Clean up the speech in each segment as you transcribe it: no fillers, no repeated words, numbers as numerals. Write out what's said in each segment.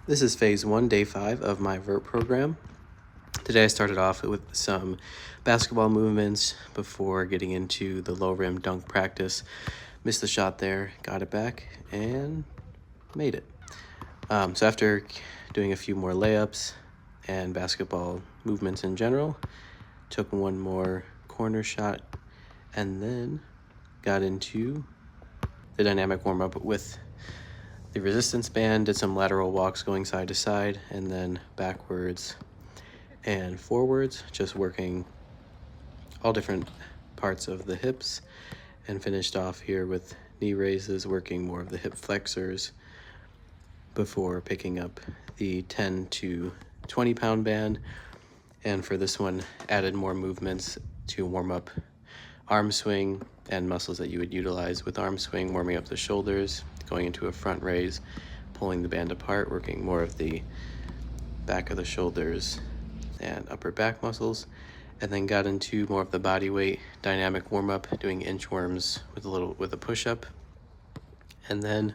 This is phase 1, day 5 of my vert program. Today I started off with some basketball movements before getting into the low rim dunk practice. Missed the shot there, got it back, and made it. So after doing a few more layups and basketball movements in general, took one more corner shot, and then got into the dynamic warm-up with the resistance band, did some lateral walks going side to side, and then backwards and forwards, just working all different parts of the hips, and finished off here with knee raises, working more of the hip flexors before picking up the 10 to 20 pound band. And for this one, added more movements to warm up arm swing and muscles that you would utilize with arm swing, warming up the shoulders, going into a front raise, pulling the band apart, working more of the back of the shoulders and upper back muscles, and then got into more of the body weight dynamic warm-up, doing inchworms with a push-up, and then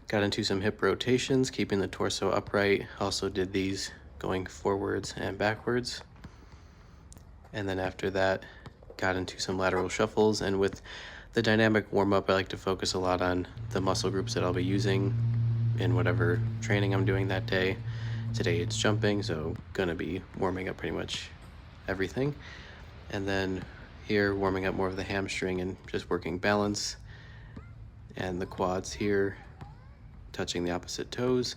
got into some hip rotations, keeping the torso upright. Also did these going forwards and backwards, and then after that got into some lateral shuffles. And with the dynamic warm-up, I like to focus a lot on the muscle groups that I'll be using in whatever training I'm doing that day. Today it's jumping, so gonna be warming up pretty much everything. And then here, warming up more of the hamstring and just working balance, and the quads here, touching the opposite toes.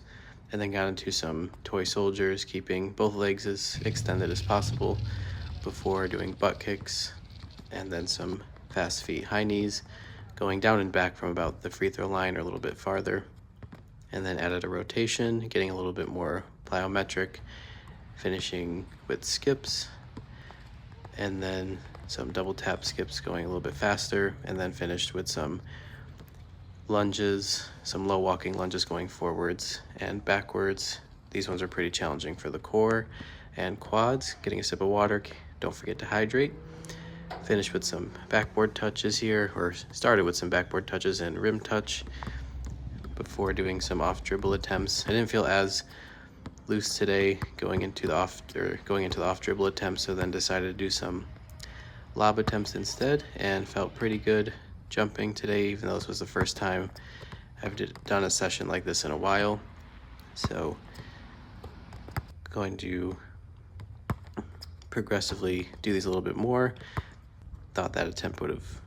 And then got into some toy soldiers, keeping both legs as extended as possible before doing butt kicks, and then some fast feet high knees, going down and back from about the free throw line or a little bit farther. And then added a rotation, getting a little bit more plyometric, finishing with skips, and then some double tap skips going a little bit faster, and then finished with some lunges, some low walking lunges going forwards and backwards. These ones are pretty challenging for the core and quads. Getting a sip of water, don't forget to hydrate. Finished with some backboard touches here, or started with some backboard touches and rim touch before doing some off dribble attempts. I didn't feel as loose today going into the off dribble attempts, so then decided to do some lob attempts instead, and felt pretty good jumping today, even though this was the first time I've done a session like this in a while. So going to progressively do these a little bit more. Thought that attempt would have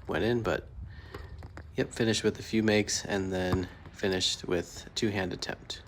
went in, but yep, finished with a few makes, and then finished with a two-hand attempt.